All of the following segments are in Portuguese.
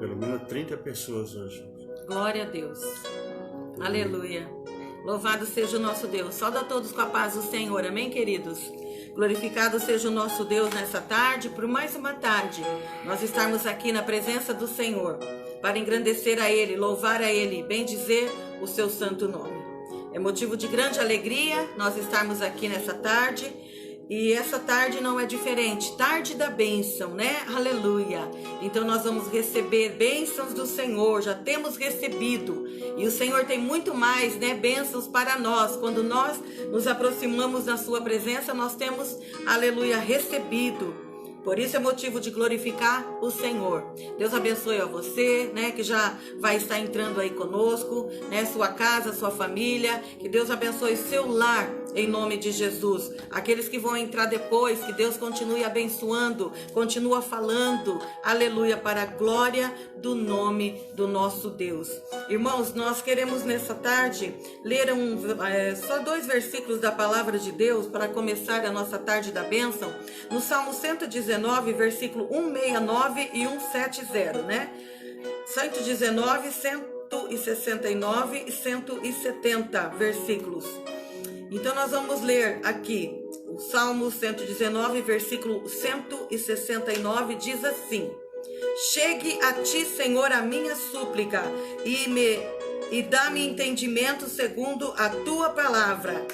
pelo menos 30 pessoas hoje. Glória a Deus. Aleluia. Louvado seja o nosso Deus. Sauda a todos com a paz do Senhor. Amém, queridos? Glorificado seja o nosso Deus nessa tarde, por mais uma tarde. Nós estarmos aqui na presença do Senhor para engrandecer a Ele, louvar a Ele, bendizer o seu santo nome. É motivo de grande alegria nós estarmos aqui nessa tarde. E essa tarde não é diferente, tarde da bênção, né? Aleluia! Então nós vamos receber bênçãos do Senhor, já temos recebido. E o Senhor tem muito mais, né? Bênçãos para nós. Quando nós nos aproximamos da sua presença, nós temos, aleluia, recebido. Por isso é motivo de glorificar o Senhor. Deus abençoe a você, né, que já vai estar entrando aí conosco, né, sua casa, sua família. Que Deus abençoe seu lar, em nome de Jesus. Aqueles que vão entrar depois, que Deus continue abençoando, continua falando, aleluia, para a glória do nome do nosso Deus. Irmãos, nós queremos nessa tarde ler só 2 versículos da palavra de Deus para começar a nossa tarde da bênção. No Salmo 119, versículo 169 e 170, né? 119, 169 e 170 versículos. Então nós vamos ler aqui o Salmo 119, versículo 169, diz assim: Chegue a ti, Senhor, a minha súplica, e dá-me entendimento segundo a tua palavra.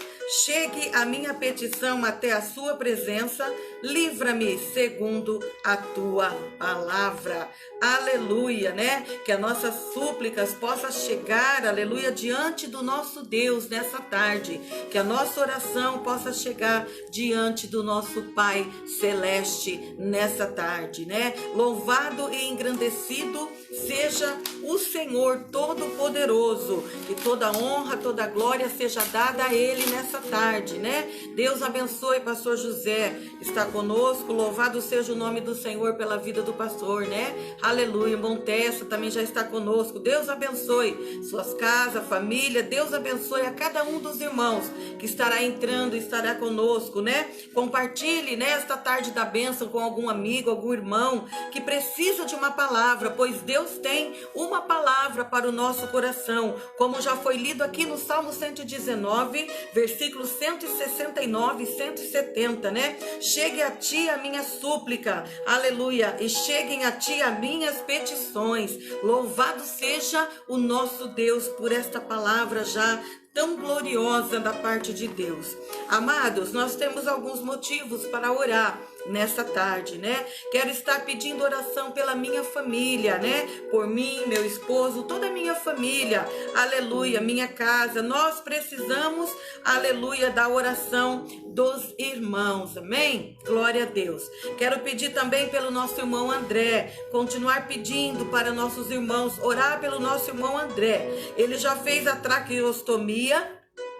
Chegue a minha petição até a sua presença, livra-me segundo a tua palavra. Aleluia, né? Que as nossas súplicas possam chegar, aleluia, diante do nosso Deus nessa tarde. Que a nossa oração possa chegar diante do nosso Pai Celeste nessa tarde, né? Louvado e engrandecido seja o Senhor Todo-Poderoso. Que toda honra, toda glória seja dada a Ele nessa tarde, né? Deus abençoe pastor José, está conosco, louvado seja o nome do Senhor pela vida do pastor, né? Aleluia. Irmão Tessa também já está conosco. Deus abençoe suas casas, família. Deus abençoe a cada um dos irmãos que estará entrando, estará conosco, né? Compartilhe nesta tarde da bênção com algum amigo, algum irmão que precisa de uma palavra, pois Deus tem uma palavra para o nosso coração, como já foi lido aqui no Salmo 119, versículos 169 e 170, né? Chegue a ti a minha súplica, aleluia, e cheguem a ti as minhas petições. Louvado seja o nosso Deus por esta palavra já tão gloriosa da parte de Deus. Amados, nós temos alguns motivos para orar nessa tarde, né? Quero estar pedindo oração pela minha família, né? Por mim, meu esposo, toda a minha família, aleluia, minha casa. Nós precisamos, aleluia, da oração dos irmãos, amém? Glória a Deus. Quero pedir também pelo nosso irmão André, continuar pedindo para nossos irmãos, orar pelo nosso irmão André. Ele já fez a traqueostomia,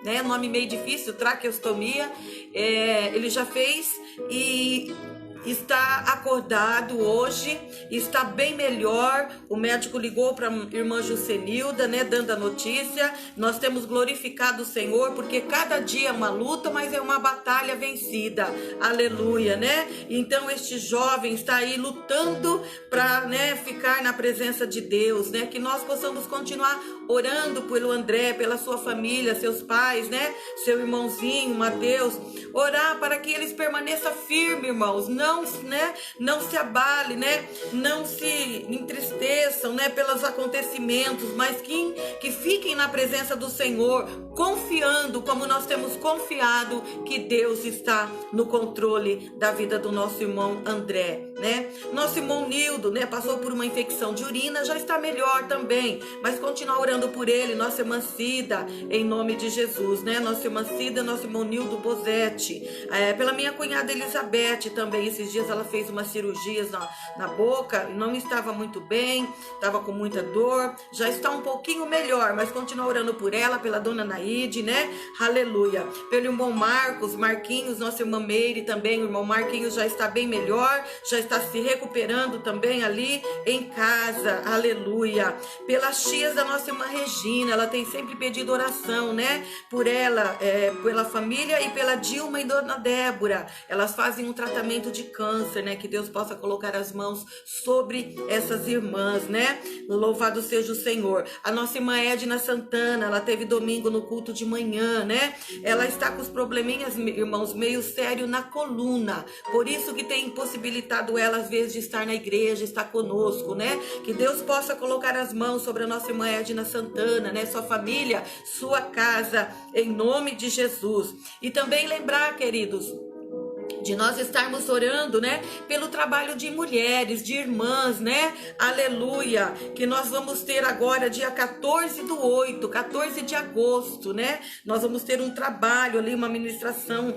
né? Nome meio difícil, traqueostomia. Ele já fez e está acordado hoje, está bem melhor. O médico ligou para a irmã Juscenilda, né, dando a notícia. Nós temos glorificado o Senhor, porque cada dia é uma luta, mas é uma batalha vencida. Aleluia, né? Então este jovem está aí lutando para, né, ficar na presença de Deus, né? Que nós possamos continuar orando pelo André, pela sua família, seus pais, né? Seu irmãozinho, Mateus. Orar para que eles permaneçam firmes, irmãos. Não se abale, né? Não se entristeçam, né? Pelos acontecimentos, mas que fiquem na presença do Senhor, confiando como nós temos confiado que Deus está no controle da vida do nosso irmão André, né? Nosso irmão Nildo, né? Passou por uma infecção de urina, já está melhor também, mas continua orando por ele. Nossa irmã Cida, em nome de Jesus, né? Nossa irmã Cida, nosso irmão Nildo Bozetti, pela minha cunhada Elizabeth também. Esses dias ela fez umas cirurgias na boca, não estava muito bem, estava com muita dor, já está um pouquinho melhor, mas continua orando por ela, pela dona Naide, né? Aleluia. Pelo irmão Marquinhos, nossa irmã Meire também, o irmão Marquinhos já está bem melhor, já está se recuperando também ali em casa, aleluia. Pelas tias da nossa irmã Regina, ela tem sempre pedido oração, né? Por ela, pela família, e pela Dilma e dona Débora. Elas fazem um tratamento de câncer, né? Que Deus possa colocar as mãos sobre essas irmãs, né? né? Louvado seja o Senhor. A nossa irmã Edna Santana, ela teve domingo no culto de manhã, né? Ela está com os probleminhas, irmãos, meio sério na coluna. Por isso que tem impossibilitado ela, às vezes, de estar na igreja, estar conosco, né? Que Deus possa colocar as mãos sobre a nossa irmã Edna Santana, né? Sua família, sua casa, em nome de Jesus. E também lembrar, queridos, de nós estarmos orando, né, pelo trabalho de mulheres, de irmãs, né, aleluia, que nós vamos ter agora dia 14/8, 14 de agosto, né, nós vamos ter um trabalho ali, uma ministração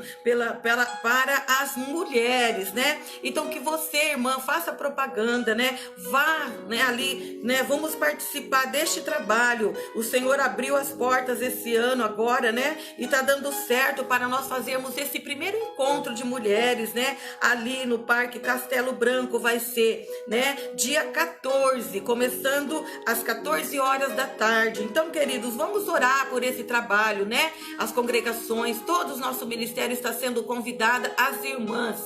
para as mulheres, né, então que você, irmã, faça propaganda, né, vá, né, ali, né, vamos participar deste trabalho. O Senhor abriu as portas esse ano agora, né, e tá dando certo para nós fazermos esse primeiro encontro de mulheres, né, ali no Parque Castelo Branco. Vai ser, né, dia 14, começando às 14 horas da tarde. Então, queridos, vamos orar por esse trabalho, né, as congregações, todo o nosso ministério está sendo convidada, as irmãs.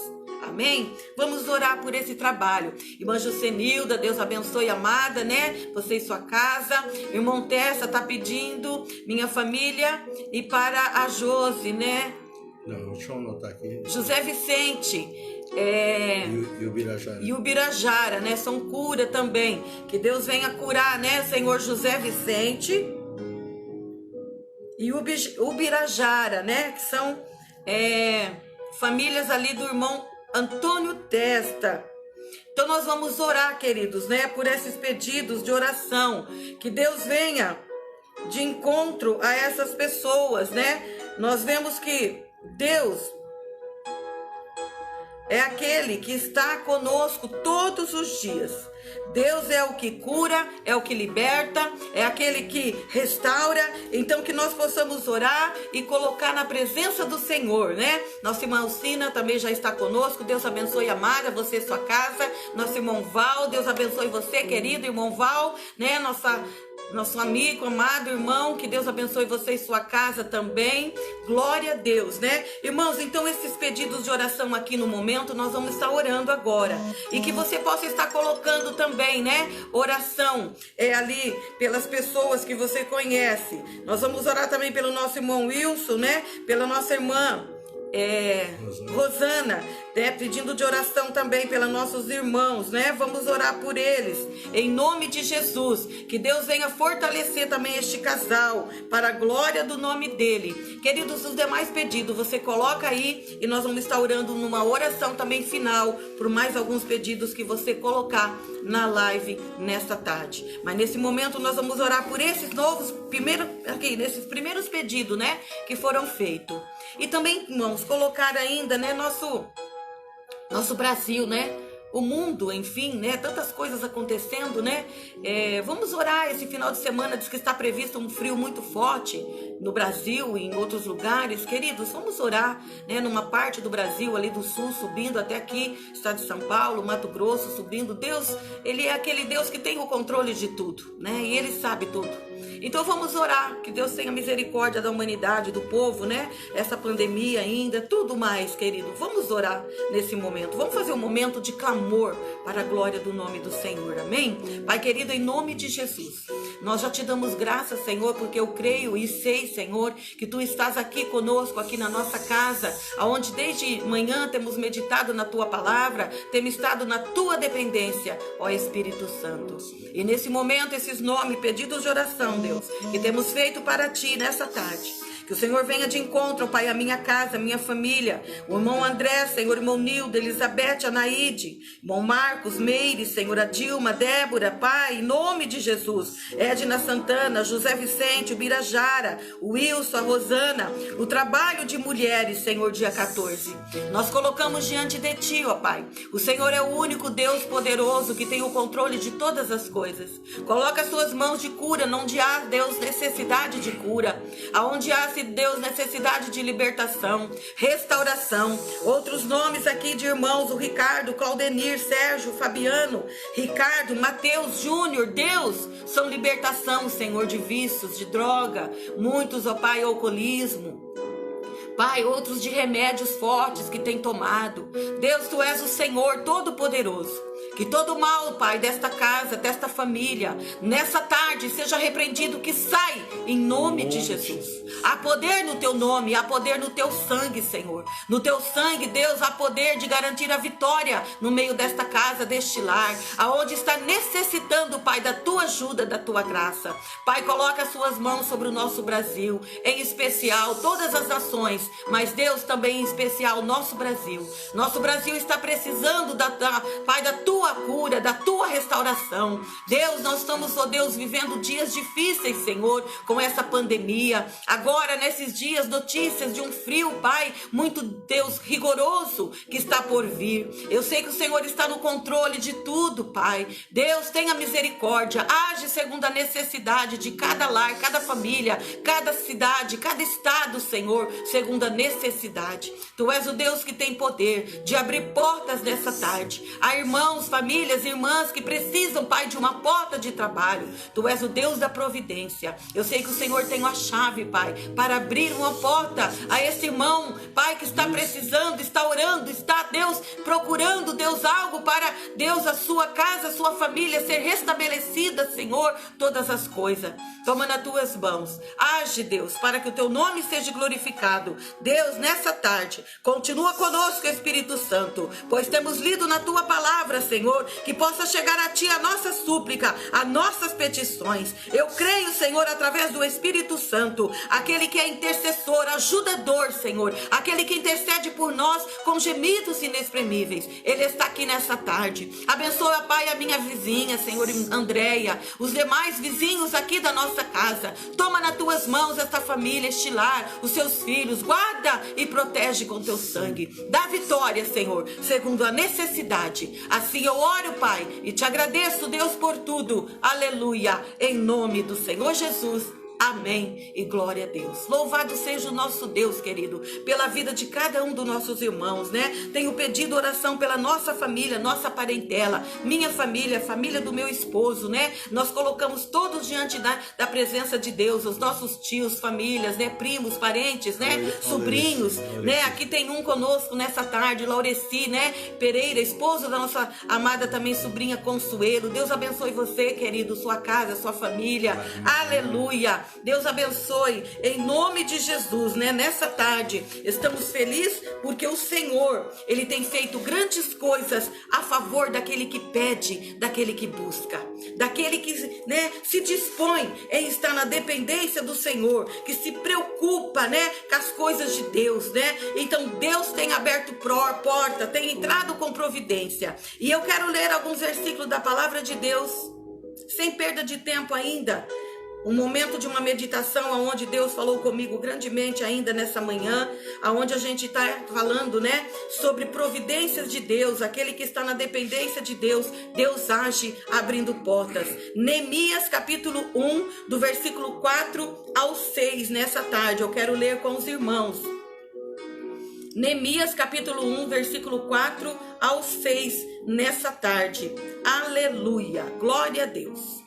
Amém? Vamos orar por esse trabalho. Irmã Jucenilda, Deus abençoe, amada, né? Você e sua casa. Irmão Tessa tá pedindo, minha família, e para a Josi, né? Não, deixa eu anotar aqui. José Vicente. E o Birajara. E o Birajara, né? São cura também. Que Deus venha curar, né? Senhor José Vicente. E o Birajara, né? Que são famílias ali do irmão Antônio Testa. Então nós vamos orar, queridos, né? Por esses pedidos de oração. Que Deus venha de encontro a essas pessoas, né? Nós vemos que Deus é aquele que está conosco todos os dias. Deus é o que cura, é o que liberta, é aquele que restaura. Então que nós possamos orar e colocar na presença do Senhor, né? Nossa irmã Alcina também já está conosco. Deus abençoe, amada, você e sua casa. Nosso irmão Val, Deus abençoe você, querido irmão Val, né? Nosso amigo, amado irmão, que Deus abençoe você e sua casa também. Glória a Deus, né? Irmãos, então esses pedidos de oração aqui no momento, nós vamos estar orando agora. E que você possa estar colocando também, né? Oração ali pelas pessoas que você conhece. Nós vamos orar também pelo nosso irmão Wilson, né? Pela nossa irmã Rosana, né, pedindo de oração também pelos nossos irmãos, né? Vamos orar por eles, em nome de Jesus. Que Deus venha fortalecer também este casal, para a glória do nome dele. Queridos, os demais pedidos, você coloca aí, e nós vamos estar orando numa oração também final, por mais alguns pedidos que você colocar na live nesta tarde. Mas nesse momento nós vamos orar por esses nesses primeiros pedidos, né, que foram feitos. E também, irmãos, colocar ainda, né, nosso Brasil, né? O mundo, enfim, né? Tantas coisas acontecendo, né? Vamos orar. Esse final de semana diz que está previsto um frio muito forte no Brasil e em outros lugares. Queridos, vamos orar, né? Numa parte do Brasil, ali do sul, subindo até aqui, estado de São Paulo, Mato Grosso, subindo. Deus, ele é aquele Deus que tem o controle de tudo, né? E ele sabe tudo. Então vamos orar, que Deus tenha misericórdia da humanidade, do povo, né? Essa pandemia ainda, tudo mais, querido. Vamos orar nesse momento. Vamos fazer um momento de clamor para a glória do nome do Senhor, amém? Pai querido, em nome de Jesus, nós já te damos graças, Senhor, porque eu creio e sei, Senhor, que Tu estás aqui conosco, aqui na nossa casa, aonde desde manhã temos meditado na Tua palavra, temos estado na Tua dependência, ó Espírito Santo. E nesse momento, esses nomes, pedidos de oração, Deus, que temos feito para Ti nessa tarde. Que o Senhor venha de encontro, Pai, a minha casa, a minha família, o irmão André, Senhor, irmão Nildo, Elizabeth, Anaíde, irmão Marcos, Meire, Senhor, a Dilma, Débora, Pai, em nome de Jesus, Edna Santana, José Vicente, o Birajara, o Wilson, a Rosana, o trabalho de mulheres, Senhor, dia 14. Nós colocamos diante de Ti, ó Pai. O Senhor é o único Deus poderoso que tem o controle de todas as coisas. Coloca as Suas mãos de cura, onde há, Deus, necessidade de cura, aonde há, Deus, necessidade de libertação, restauração. Outros nomes aqui de irmãos, o Ricardo, Claudenir, Sérgio, Fabiano, Ricardo, Mateus, Júnior, Deus, são libertação, Senhor, de vícios, de droga, muitos, ó Pai, alcoolismo. Pai, outros de remédios fortes que tem tomado. Deus, Tu és o Senhor Todo-Poderoso. Que todo mal, Pai, desta casa, desta família, nessa tarde, seja repreendido, que sai em nome de Jesus. Há poder no teu nome, há poder no teu sangue, Senhor. No teu sangue, Deus, há poder de garantir a vitória no meio desta casa, deste lar, aonde está necessitando, Pai, da tua ajuda, da tua graça. Pai, coloca as suas mãos sobre o nosso Brasil, em especial todas as nações, mas Deus também em especial o nosso Brasil. Nosso Brasil está precisando, Pai, da tua cura, da tua restauração. Deus, nós estamos, ó Deus, vivendo dias difíceis, Senhor, com essa pandemia. Agora, nesses dias, notícias de um frio, Pai, muito, Deus, rigoroso que está por vir. Eu sei que o Senhor está no controle de tudo, Pai. Deus, tenha misericórdia, age segundo a necessidade de cada lar, cada família, cada cidade, cada estado, Senhor, segundo a necessidade. Tu és o Deus que tem poder de abrir portas nessa tarde. Há irmãos, famílias, irmãs que precisam, Pai, de uma porta de trabalho. Tu és o Deus da providência. Eu sei que o Senhor tem a chave, Pai, para abrir uma porta a esse irmão, Pai, que está precisando, está orando, está, Deus, procurando, Deus, algo para, Deus, a sua casa, a sua família ser restabelecida, Senhor, todas as coisas. Toma nas tuas mãos. Age, Deus, para que o teu nome seja glorificado. Deus, nessa tarde, continua conosco, Espírito Santo, pois temos lido na tua palavra, Senhor, que possa chegar a ti a nossa súplica, as nossas petições. Eu creio, Senhor, através do Espírito Santo, aquele que é intercessor, ajudador, Senhor, aquele que intercede por nós com gemidos inexprimíveis. Ele está aqui nessa tarde. Abençoa, Pai, a minha vizinha, Senhor, Andréia, os demais vizinhos aqui da nossa casa. Toma nas tuas mãos esta família, este lar, os seus filhos, guarda e protege com teu sangue. Dá vitória, Senhor, segundo a necessidade. Assim eu oro, Pai, e te agradeço, Deus, por tudo. Aleluia, em nome do Senhor Jesus. Amém e glória a Deus. Louvado seja o nosso Deus, querido, pela vida de cada um dos nossos irmãos, né? Tenho pedido oração pela nossa família, nossa parentela, minha família, a família do meu esposo, né? Nós colocamos todos diante da presença de Deus, os nossos tios, famílias, né? Primos, parentes, né? Sobrinhos, né? Aqui tem um conosco nessa tarde, Laureci, né? Pereira, esposo da nossa amada também sobrinha Consuelo. Deus abençoe você, querido, sua casa, sua família. Aleluia. Deus abençoe em nome de Jesus, né? Nessa tarde estamos felizes porque o Senhor, Ele tem feito grandes coisas a favor daquele que pede, daquele que busca, daquele que, né, se dispõe em estar na dependência do Senhor, que se preocupa, né, com as coisas de Deus, né? Então Deus tem aberto porta, tem entrado com providência. E eu quero ler alguns versículos da palavra de Deus, sem perda de tempo ainda. Um momento de uma meditação onde Deus falou comigo grandemente ainda nessa manhã, onde a gente está falando, né, sobre providências de Deus, aquele que está na dependência de Deus, Deus age abrindo portas. Neemias capítulo 1, do versículo 4 ao 6, nessa tarde, eu quero ler com os irmãos. Neemias capítulo 1, versículo 4 ao 6, nessa tarde. Aleluia, glória a Deus.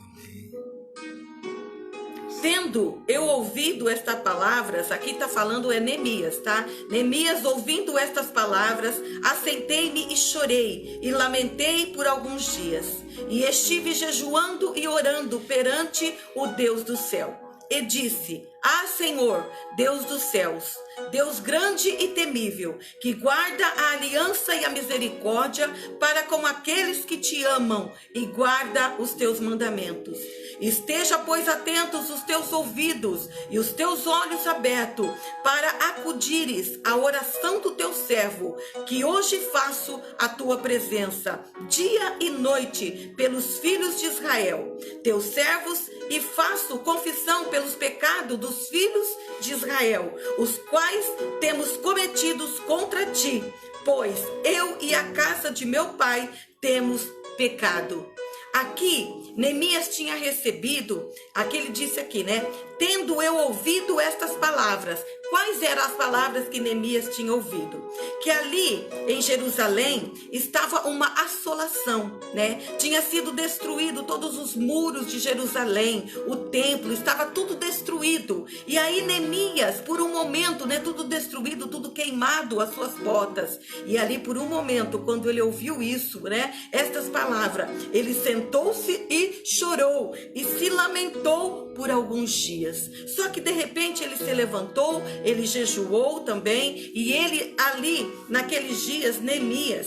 Tendo eu ouvido estas palavras, aqui está falando é Neemias, tá? Neemias, ouvindo estas palavras, assentei-me e chorei, e lamentei por alguns dias. E estive jejuando e orando perante o Deus do céu. E disse: Ah, Senhor, Deus dos céus, Deus grande e temível, que guarda a aliança e a misericórdia para com aqueles que te amam e guarda os teus mandamentos. Esteja, pois, atentos os teus ouvidos e os teus olhos abertos, para acudires à oração do teu servo, que hoje faço a tua presença, dia e noite, pelos filhos de Israel, teus servos, e faço confissão pelos pecados dos filhos de Israel, os quais temos cometidos contra ti, pois eu e a casa de meu pai temos pecado. Aqui, Neemias tinha recebido, aqui ele disse aqui, né? Tendo eu ouvido estas palavras, Quais eram as palavras que Neemias tinha ouvido? Que ali em Jerusalém estava uma assolação, né? Tinha sido destruído todos os muros de Jerusalém, o templo, estava tudo destruído. E aí Neemias, por um momento, né, tudo destruído, tudo queimado, as suas botas. E ali por um momento, quando ele ouviu isso, né, estas palavras, ele sentou-se e chorou e se lamentou por alguns dias. Só que de repente ele se levantou, ele jejuou também, e ele ali, naqueles dias, Neemias,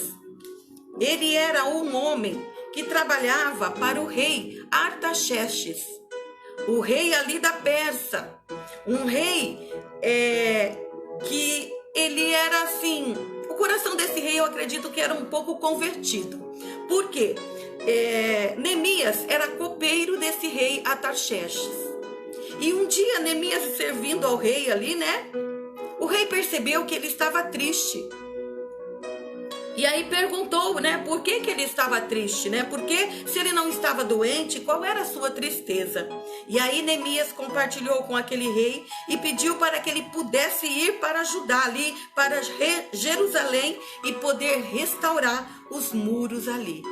ele era um homem que trabalhava para o rei Artaxerxes, o rei ali da Pérsia, um rei que ele era assim, o coração desse rei eu acredito que era um pouco convertido. Por quê? Neemias era copeiro desse rei Artaxerxes. E um dia Neemias servindo ao rei ali, né? O rei percebeu que ele estava triste. E aí perguntou, né? Por que ele estava triste, né? Porque se ele não estava doente, qual era a sua tristeza? E aí Neemias compartilhou com aquele rei e pediu para que ele pudesse ir para ajudar ali, para Jerusalém e poder restaurar os muros ali.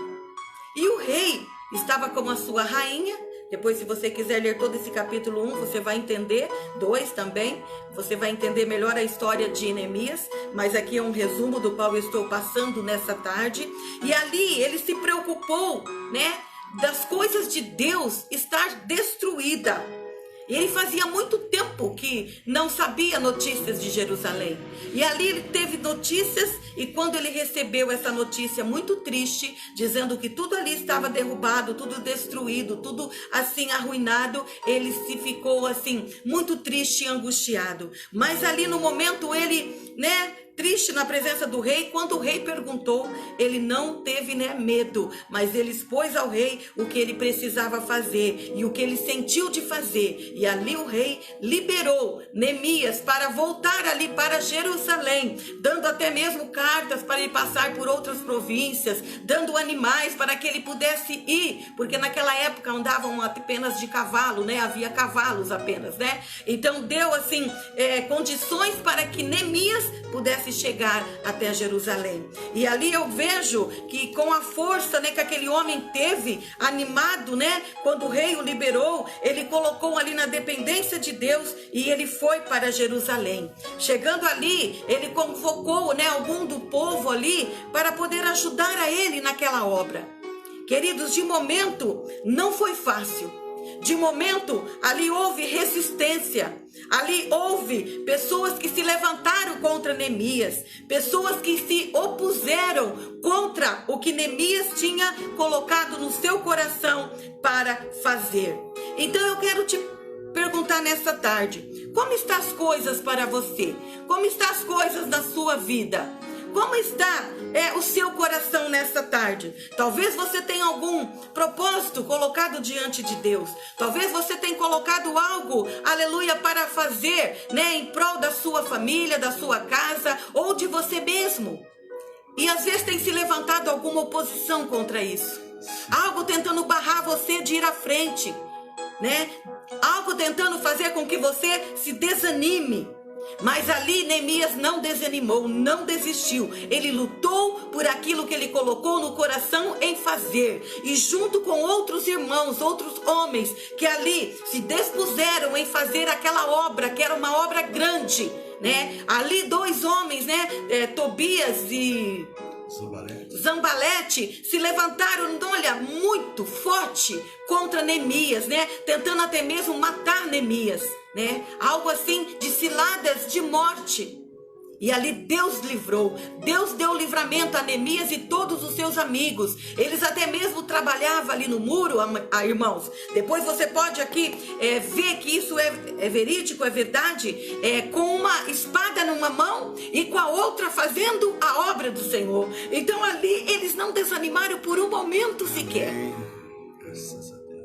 E o rei estava com a sua rainha. Depois, se você quiser ler todo esse capítulo 1, você vai entender, 2 também, você vai entender melhor a história de Neemias, mas aqui é um resumo do qual eu estou passando nessa tarde. E ali ele se preocupou, né, das coisas de Deus estar destruída. E ele fazia muito tempo que não sabia notícias de Jerusalém. E ali ele teve notícias, e quando ele recebeu essa notícia muito triste, dizendo que tudo ali estava derrubado, tudo destruído, tudo assim arruinado, ele se ficou assim muito triste e angustiado. Mas ali no momento ele, né, triste na presença do rei, quando o rei perguntou, ele não teve, né, medo, mas ele expôs ao rei o que ele precisava fazer e o que ele sentiu de fazer. E ali o rei liberou Neemias para voltar ali para Jerusalém, dando até mesmo cartas para ele passar por outras províncias, dando animais para que ele pudesse ir, porque naquela época andavam apenas de cavalo, né? Havia cavalos apenas, né? Então deu assim condições para que Neemias pudesse chegar até Jerusalém. E ali eu vejo que com a força, né, que aquele homem teve, animado, né, quando o rei o liberou, ele colocou ali na dependência de Deus e ele foi para Jerusalém. Chegando ali, ele convocou, né, algum do povo ali para poder ajudar a ele naquela obra. Queridos, de momento não foi fácil. De momento, ali houve resistência, ali houve pessoas que se levantaram contra Neemias, pessoas que se opuseram contra o que Neemias tinha colocado no seu coração para fazer. Então eu quero te perguntar nessa tarde, como estão as coisas para você? Como estão as coisas na sua vida? Como está o seu coração nessa tarde? Talvez você tenha algum propósito colocado diante de Deus. Talvez você tenha colocado algo, aleluia, para fazer, né, em prol da sua família, da sua casa ou de você mesmo. E às vezes tem se levantado alguma oposição contra isso. Algo tentando barrar você de ir à frente, né? Algo tentando fazer com que você se desanime. Mas ali Neemias não desanimou, não desistiu. Ele lutou por aquilo que ele colocou no coração em fazer. E junto com outros irmãos, outros homens que ali se dispuseram em fazer aquela obra, que era uma obra grande, né? Ali 2 homens, né? Tobias e Zambalete se levantaram, olha, muito forte contra Neemias, né? Tentando até mesmo matar Neemias, né? Algo assim de ciladas de morte. E ali Deus livrou, Deus deu livramento a Neemias e todos os seus amigos. Eles até mesmo trabalhavam ali no muro, irmãos. Depois você pode aqui ver que isso é verídico, é verdade. Com uma espada numa mão e com a outra fazendo a obra do Senhor. Então ali eles não desanimaram por um momento sequer.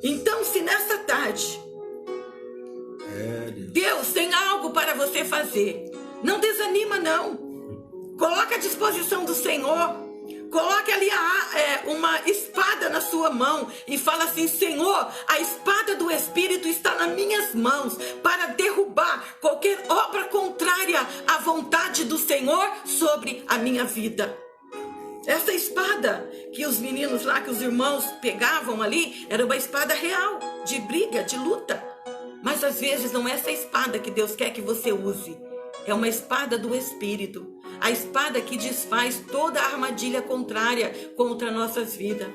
Então se nessa tarde Deus tem algo para você fazer, não desanima não. Coloca à disposição do Senhor. Coloque ali uma espada na sua mão e fala assim: Senhor, a espada do Espírito está nas minhas mãos para derrubar qualquer obra contrária à vontade do Senhor sobre a minha vida. Essa espada que os meninos lá, que os irmãos pegavam ali, era uma espada real, de briga, de luta. Mas às vezes não é essa espada que Deus quer que você use. É uma espada do Espírito. A espada que desfaz toda a armadilha contrária contra nossas vidas.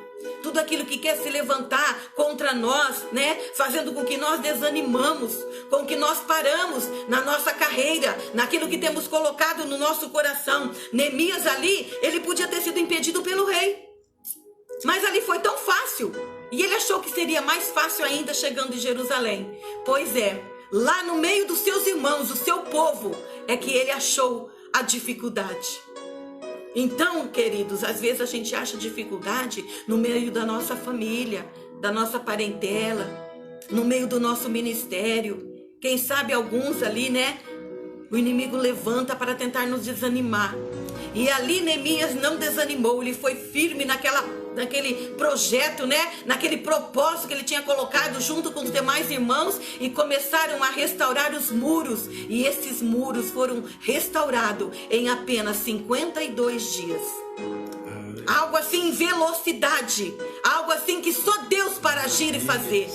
Tudo aquilo que quer se levantar contra nós, né? Fazendo com que nós desanimamos, com que nós paramos na nossa carreira, naquilo que temos colocado no nosso coração. Neemias ali, ele podia ter sido impedido pelo rei. Mas ali foi tão fácil. E ele achou que seria mais fácil ainda chegando em Jerusalém. Pois é, lá no meio dos seus irmãos, o seu povo, é que ele achou a dificuldade. Então, queridos, às vezes a gente acha dificuldade no meio da nossa família, da nossa parentela, no meio do nosso ministério. Quem sabe alguns ali, né? O inimigo levanta para tentar nos desanimar. E ali Neemias não desanimou, ele foi firme naquele projeto, né? Naquele propósito que ele tinha colocado junto com os demais irmãos, e começaram a restaurar os muros. E esses muros foram restaurados em apenas 52 dias. Algo assim em velocidade, algo assim que só Deus para agir e fazer.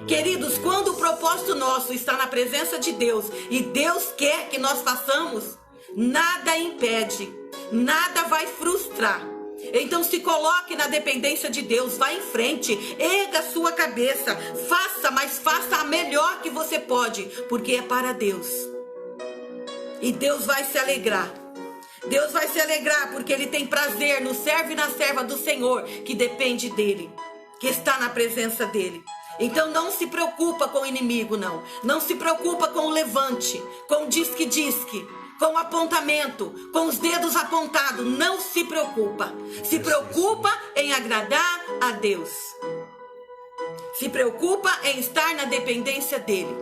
Queridos, quando o propósito nosso está na presença de Deus e Deus quer que nós façamos, nada impede, nada vai frustrar. Então se coloque na dependência de Deus, vá em frente, erga a sua cabeça, faça, mas faça a melhor que você pode, porque é para Deus. E Deus vai se alegrar. Deus vai se alegrar porque Ele tem prazer no servo e na serva do Senhor, que depende dEle, que está na presença dEle. Então não se preocupa com o inimigo, não. Não se preocupa com o levante, com o disque-disque, com o apontamento, com os dedos apontados. Não se preocupa. Se preocupa em agradar a Deus. Se preocupa em estar na dependência dEle.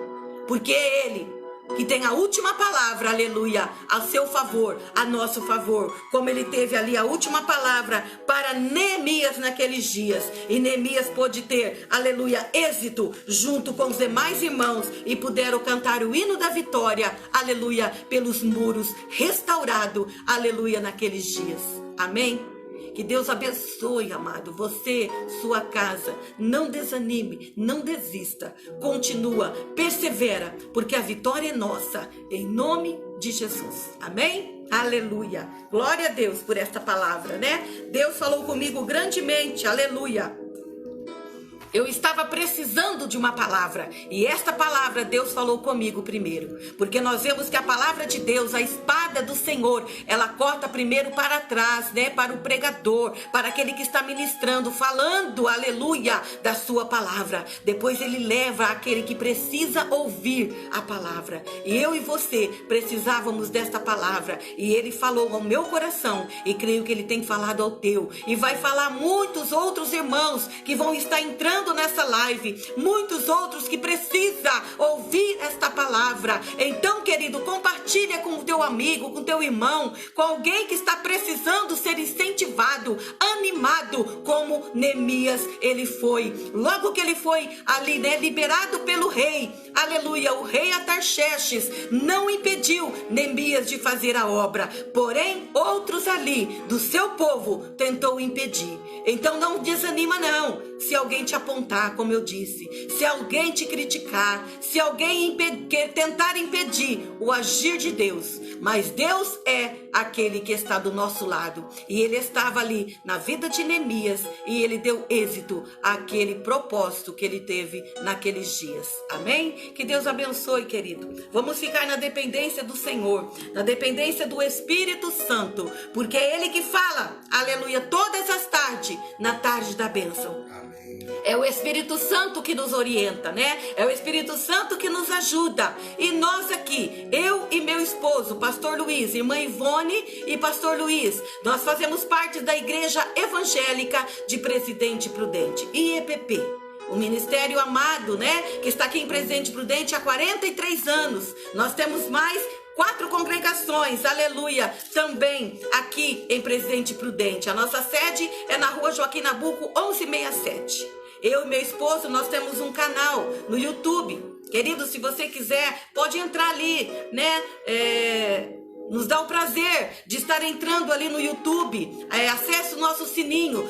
Porque é Ele que tem a última palavra, aleluia, a seu favor, a nosso favor. Como ele teve ali a última palavra para Neemias naqueles dias. E Neemias pôde ter, aleluia, êxito junto com os demais irmãos. E puderam cantar o hino da vitória, aleluia, pelos muros restaurados, aleluia, naqueles dias. Amém? Que Deus abençoe, amado, você, sua casa. Não desanime, não desista. Continua, persevera, porque a vitória é nossa, em nome de Jesus. Amém? Aleluia. Glória a Deus por esta palavra, né? Deus falou comigo grandemente, aleluia. Eu estava precisando de uma palavra, e esta palavra Deus falou comigo primeiro, porque nós vemos que a palavra de Deus, a espada do Senhor, ela corta primeiro para trás, né, para o pregador, para aquele que está ministrando, falando, aleluia, da sua palavra. Depois ele leva aquele que precisa ouvir a palavra, e eu e você precisávamos desta palavra, e ele falou ao meu coração, e creio que ele tem falado ao teu, e vai falar muitos outros irmãos que vão estar entrando nessa live, muitos outros que precisam ouvir esta palavra. Então, querido, compartilha com o teu amigo, com o teu irmão, com alguém que está precisando ser incentivado, animado, como Neemias ele foi. Logo que ele foi ali, né, liberado pelo rei, aleluia, o rei Atarxerxes não impediu Neemias de fazer a obra, porém outros ali do seu povo tentou impedir. Então não desanima não, se alguém te apontar, como eu disse, se alguém te criticar, se alguém tentar impedir o agir de Deus, mas Deus é aquele que está do nosso lado, e ele estava ali na vida de Neemias, e ele deu êxito àquele propósito que ele teve naqueles dias. Amém? Que Deus abençoe, querido. Vamos ficar na dependência do Senhor, na dependência do Espírito Santo, porque é ele que fala, aleluia, todas as tardes, na tarde da bênção. É o Espírito Santo que nos orienta, né? É o Espírito Santo que nos ajuda. E nós aqui, eu e meu esposo, pastor Luiz, irmã Ivone e pastor Luiz, nós fazemos parte da Igreja Evangélica de Presidente Prudente, IEPP. O ministério amado, né? Que está aqui em Presidente Prudente há 43 anos. Nós temos mais 4 congregações, aleluia, também aqui em Presidente Prudente. A nossa sede é na rua Joaquim Nabuco, 1167. Eu e meu esposo, nós temos um canal no YouTube. Querido, se você quiser, pode entrar ali, né? Nos dá o prazer de estar entrando ali no YouTube. Acesse o nosso sininho.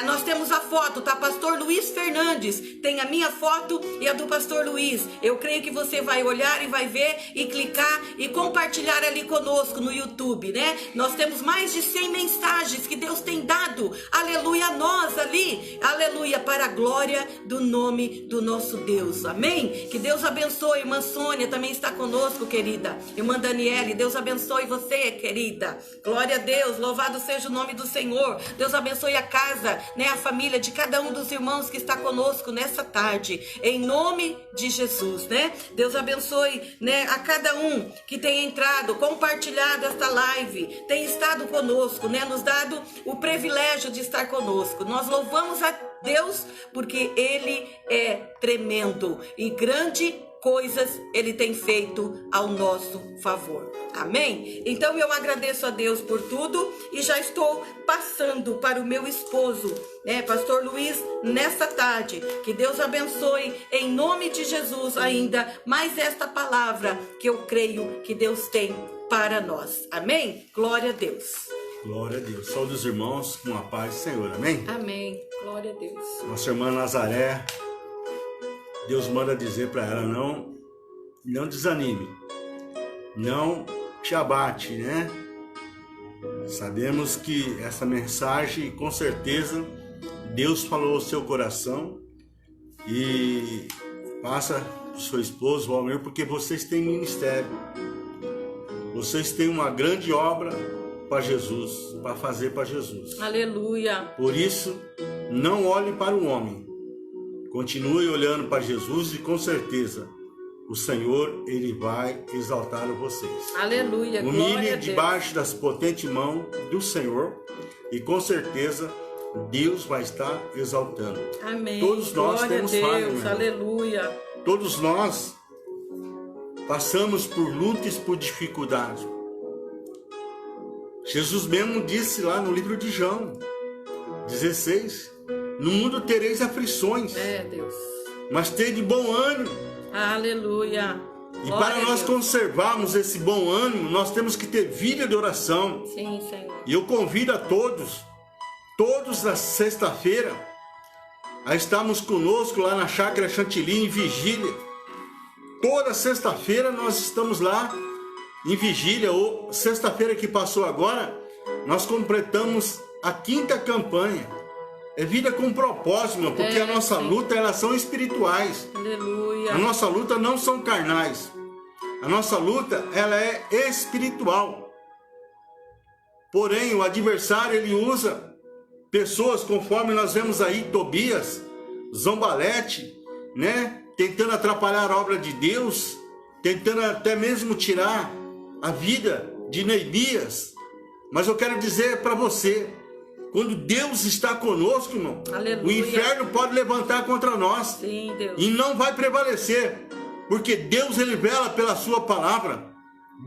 Nós temos a foto, tá? Pastor Luiz Fernandes. Tem a minha foto e a do Pastor Luiz. Eu creio que você vai olhar e vai ver e clicar e compartilhar ali conosco no YouTube, né? Nós temos mais de 100 mensagens que Deus tem dado, aleluia, a nós ali, aleluia, para a glória do nome do nosso Deus, amém? Que Deus abençoe. Irmã Sônia também está conosco, querida. Irmã Daniele, Deus abençoe você, querida. Glória a Deus, louvado seja o nome do Senhor. Deus abençoe a casa, né, a família de cada um dos irmãos que está conosco nessa tarde, em nome de Jesus, né? Deus abençoe, né, a cada um que tem entrado, compartilhado esta live, tem estado conosco, né, nos dado o privilégio de estar conosco. Nós louvamos a Deus porque Ele é tremendo e grande coisas Ele tem feito ao nosso favor. Amém? Então eu agradeço a Deus por tudo e já estou passando para o meu esposo, né, Pastor Luiz, nessa tarde. Que Deus abençoe em nome de Jesus ainda mais esta palavra que eu creio que Deus tem para nós. Amém? Glória a Deus. Glória a Deus. Saúde os irmãos com a paz do Senhor. Amém? Amém. Glória a Deus. Nossa irmã Nazaré, Deus manda dizer para ela, não desanime, não te abate, né? Sabemos que essa mensagem, com certeza, Deus falou ao seu coração e passa para o seu esposo, o Almir, porque vocês têm ministério, vocês têm uma grande obra para Jesus, para fazer para Jesus. Aleluia. Por isso, não olhe para o homem, continue olhando para Jesus e com certeza o Senhor, Ele vai exaltar vocês. Aleluia. Humilhe debaixo das potentes mãos do Senhor e com certeza Deus vai estar exaltando. Amém. Todos nós Glória temos a Deus. falhas, né? Aleluia. Todos nós passamos por lutas, por dificuldades. Jesus mesmo disse lá no livro de João 16, no mundo tereis aflições, Deus. mas tende bom ânimo. Aleluia. E para nós conservarmos esse bom ânimo, nós temos que ter vida de oração. Sim, Senhor. E eu convido a todos na sexta-feira, a estarmos conosco lá na Chácara Chantilly, em vigília. Toda sexta-feira nós estamos lá em vigília, ou sexta-feira que passou agora, nós completamos a 5ª campanha. É vida com propósito, meu, porque a nossa luta, elas são espirituais. Aleluia. A nossa luta não são carnais. A nossa luta, ela é espiritual. Porém, o adversário, ele usa pessoas, conforme nós vemos aí, Tobias, Zombalete, né? Tentando atrapalhar a obra de Deus, tentando até mesmo tirar a vida de Neemias. Mas eu quero dizer para você, quando Deus está conosco, irmão, aleluia, o inferno pode levantar contra nós. Sim, Deus. E não vai prevalecer, porque Deus, ele vela pela sua palavra.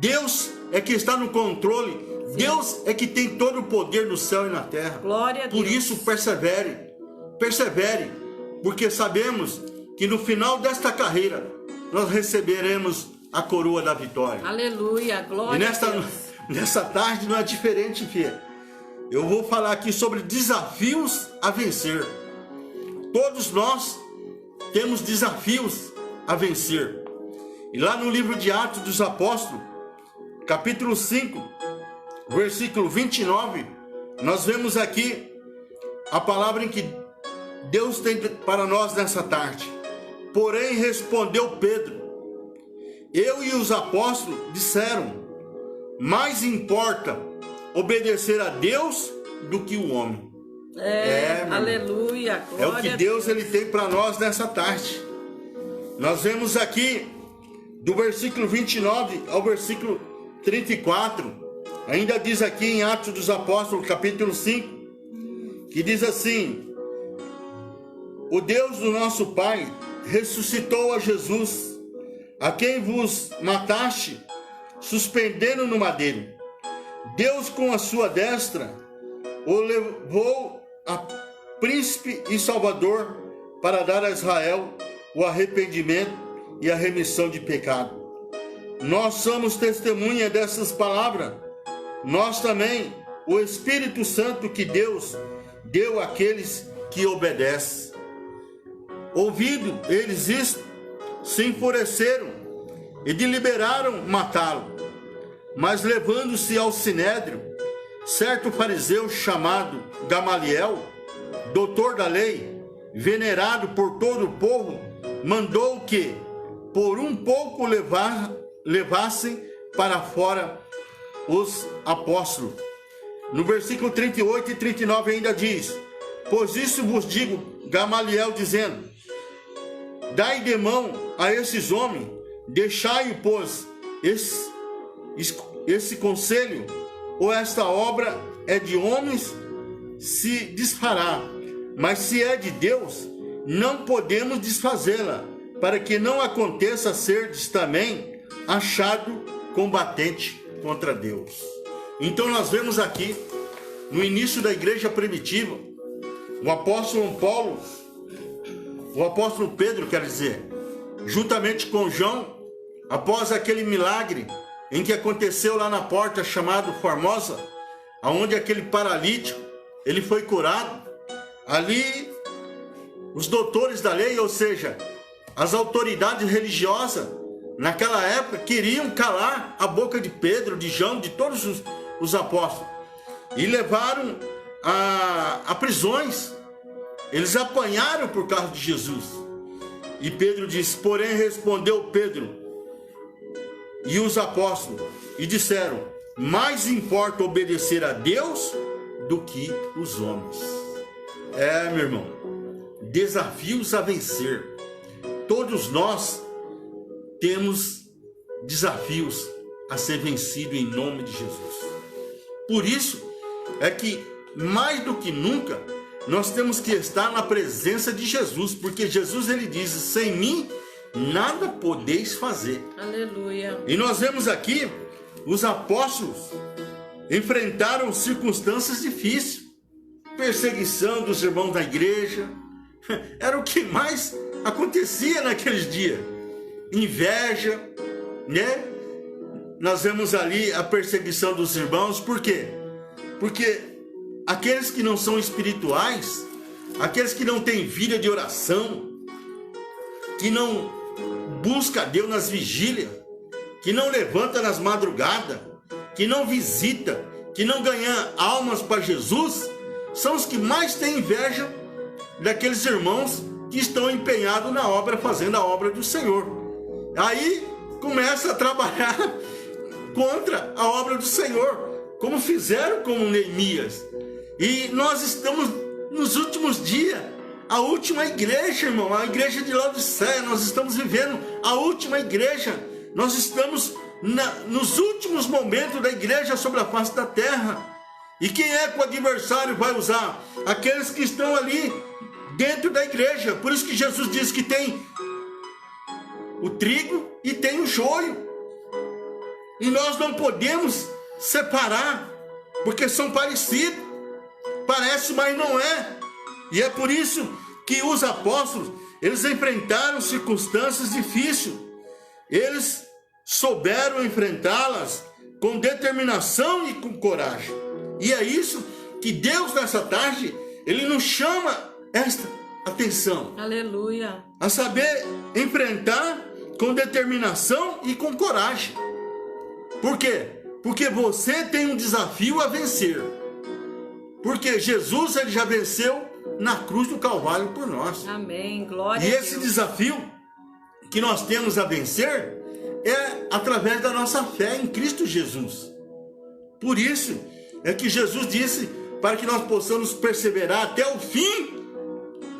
Deus é que está no controle. Sim. Deus é que tem todo o poder no céu e na terra. Glória a Deus. Por isso, persevere, porque sabemos que no final desta carreira nós receberemos a coroa da vitória. Aleluia, glória a Deus. E nessa tarde não é diferente, filha. Eu vou falar aqui sobre desafios a vencer. Todos nós temos desafios a vencer. E lá no livro de Atos dos Apóstolos, capítulo 5, versículo 29, nós vemos aqui a palavra em que Deus tem para nós nessa tarde. Porém respondeu Pedro, eu e os apóstolos disseram, mais importa obedecer a Deus do que o homem. Aleluia. É o que Deus ele tem para nós nessa tarde. Nós vemos aqui do versículo 29 ao versículo 34. Ainda diz aqui em Atos dos Apóstolos, capítulo 5, que diz assim: o Deus do nosso Pai ressuscitou a Jesus, a quem vos mataste suspendendo no madeiro. Deus, com a sua destra, o levou a príncipe e salvador para dar a Israel o arrependimento e a remissão de pecado. Nós somos testemunha dessas palavras. Nós também, o Espírito Santo que Deus deu àqueles que obedecem. Ouvindo eles isto, se enfureceram e deliberaram matá-lo. Mas levando-se ao sinédrio, certo fariseu chamado Gamaliel, doutor da lei, venerado por todo o povo, mandou que, por um pouco, levassem para fora os apóstolos. No versículo 38 e 39 ainda diz: pois isso vos digo, Gamaliel, dizendo: dai de mão a esses homens, deixai-o, pois, esse conselho, ou esta obra é de homens, se desfará, mas se é de Deus, não podemos desfazê-la, para que não aconteça serdes também achado combatente contra Deus. Então nós vemos aqui, no início da igreja primitiva, o apóstolo Pedro, quer dizer, juntamente com João, após aquele milagre em que aconteceu lá na porta chamado Formosa, aonde aquele paralítico, ele foi curado. Ali, os doutores da lei, ou seja, as autoridades religiosas, naquela época, queriam calar a boca de Pedro, de João, de todos os apóstolos, e levaram a prisões. Eles apanharam por causa de Jesus. E Pedro disse: porém respondeu Pedro e os apóstolos, e disseram: mais importa obedecer a Deus do que os homens. Meu irmão, desafios a vencer. Todos nós temos desafios a ser vencido em nome de Jesus. Por isso é que, mais do que nunca, nós temos que estar na presença de Jesus, porque Jesus, ele diz: sem mim nada podeis fazer. Aleluia. E nós vemos aqui, os apóstolos enfrentaram circunstâncias difíceis, perseguição dos irmãos da igreja, era o que mais acontecia naqueles dias, inveja, né? Nós vemos ali a perseguição dos irmãos. Por quê? Porque aqueles que não são espirituais, aqueles que não têm vida de oração, que não busca Deus nas vigílias, que não levanta nas madrugadas, que não visita, que não ganha almas para Jesus, são os que mais têm inveja daqueles irmãos que estão empenhados na obra, fazendo a obra do Senhor. Aí começa a trabalhar contra a obra do Senhor, como fizeram com Neemias. E nós estamos nos últimos dias, a última igreja, irmão, a igreja de Laodiceia. Nós estamos vivendo a última igreja. Nós estamos nos últimos momentos da igreja sobre a face da terra. E quem é que o adversário vai usar? Aqueles que estão ali dentro da igreja. Por isso que Jesus diz que tem o trigo e tem o joio. E nós não podemos separar, porque são parecidos. Parece, mas não é. E é por isso que os apóstolos, eles enfrentaram circunstâncias difíceis. Eles souberam enfrentá-las com determinação e com coragem. E é isso que Deus, nessa tarde, ele nos chama esta atenção. Aleluia. A saber enfrentar com determinação e com coragem. Por quê? Porque você tem um desafio a vencer. Porque Jesus, ele já venceu na cruz do Calvário por nós. Amém. Glória a Deus. E esse Deus. desafio que nós temos a vencer é através da nossa fé em Cristo Jesus. Por isso é que Jesus disse para que nós possamos perseverar até o fim,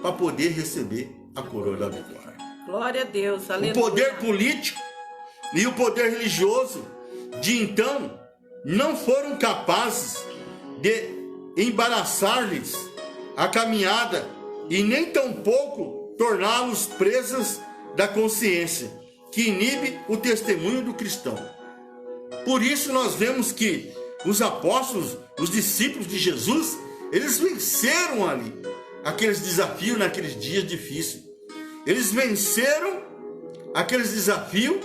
para poder receber a coroa da vitória. Glória a Deus. Aleluia. O poder político e o poder religioso de então não foram capazes de embaraçar-lhes a caminhada e nem tampouco torná-los presas da consciência, que inibe o testemunho do cristão. Por isso nós vemos que os apóstolos, os discípulos de Jesus, eles venceram ali aqueles desafios naqueles dias difíceis. Eles venceram aqueles desafios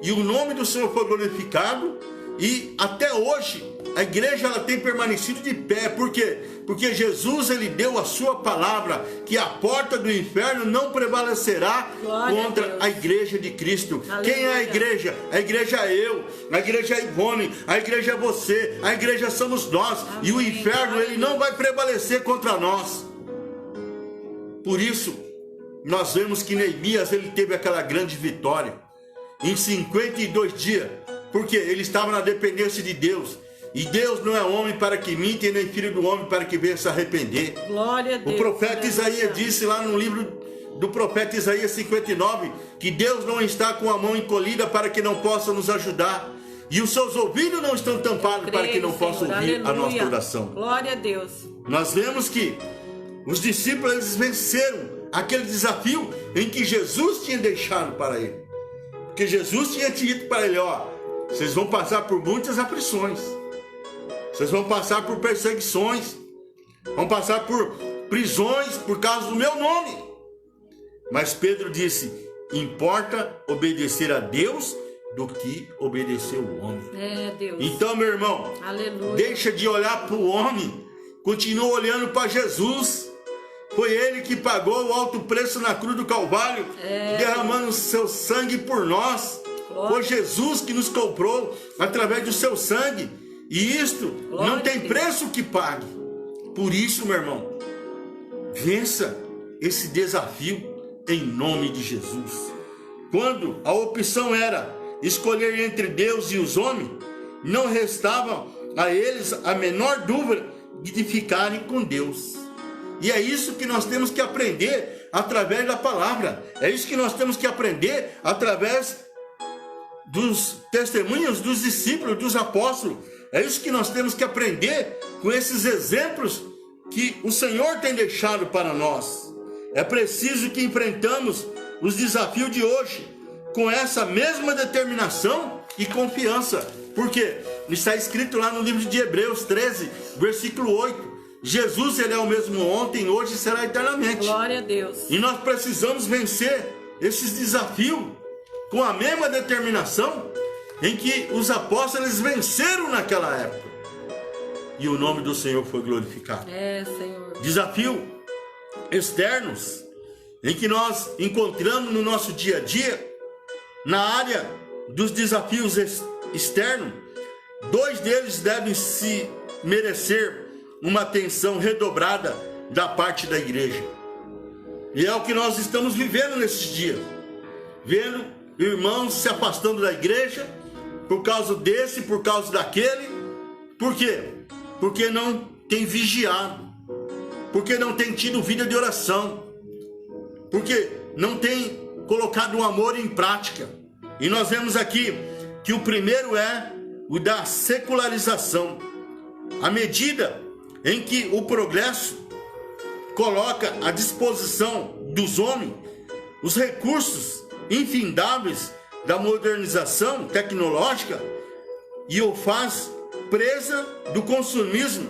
e o nome do Senhor foi glorificado, e até hoje a igreja ela tem permanecido de pé. Por quê? Porque Jesus ele deu a sua palavra que a porta do inferno não prevalecerá contra a igreja de Cristo. Aleluia. Quem é a igreja? A igreja é eu, a igreja é Ivone, a igreja é você, a igreja somos nós. Amém. E o inferno ele não vai prevalecer contra nós. Por isso nós vemos que Neemias ele teve aquela grande vitória em 52 dias, porque ele estava na dependência de Deus. E Deus não é homem para que minta, e nem filho do homem para que venha se arrepender. Glória a Deus. O profeta Isaías disse lá no livro do profeta Isaías 59, que Deus não está com a mão encolhida para que não possa nos ajudar, e os seus ouvidos não estão tampados para que não possa ouvir a nossa oração. Glória a Deus. Nós vemos que os discípulos eles venceram aquele desafio em que Jesus tinha deixado para ele. Porque Jesus tinha dito para ele, ó, vocês vão passar por muitas aflições. Vocês vão passar por perseguições. Vão passar por prisões por causa do meu nome. Mas Pedro disse, importa obedecer a Deus do que obedecer o homem. É, Deus. Então, meu irmão, aleluia, deixa de olhar para o homem. Continua olhando para Jesus. Foi ele que pagou o alto preço na cruz do Calvário, derramando o seu sangue por nós. Glória. Foi Jesus que nos comprou através do seu sangue. E isto glória não tem preço que pague. Por isso, meu irmão, vença esse desafio em nome de Jesus. Quando a opção era escolher entre Deus e os homens, não restava a eles a menor dúvida de ficarem com Deus. E é isso que nós temos que aprender através da palavra. É isso que nós temos que aprender através dos testemunhos dos discípulos, dos apóstolos. É isso que nós temos que aprender com esses exemplos que o Senhor tem deixado para nós. É preciso que enfrentamos os desafios de hoje com essa mesma determinação e confiança. Porque está escrito lá no livro de Hebreus 13, versículo 8. Jesus, ele é o mesmo ontem, hoje e será eternamente. Glória a Deus. E nós precisamos vencer esses desafios com a mesma determinação em que os apóstolos venceram naquela época. E o nome do Senhor foi glorificado. Senhor. Desafio externos em que nós encontramos no nosso dia a dia, na área dos desafios externos, 2 deles devem se merecer uma atenção redobrada da parte da igreja. E é o que nós estamos vivendo nesses dias. Vendo irmãos se afastando da igreja por causa desse, por causa daquele. Por quê? Porque não tem vigiado. Porque não tem tido vida de oração. Porque não tem colocado o amor em prática. E nós vemos aqui que o primeiro é o da secularização. À medida em que o progresso coloca à disposição dos homens os recursos infindáveis da modernização tecnológica e o faz presa do consumismo,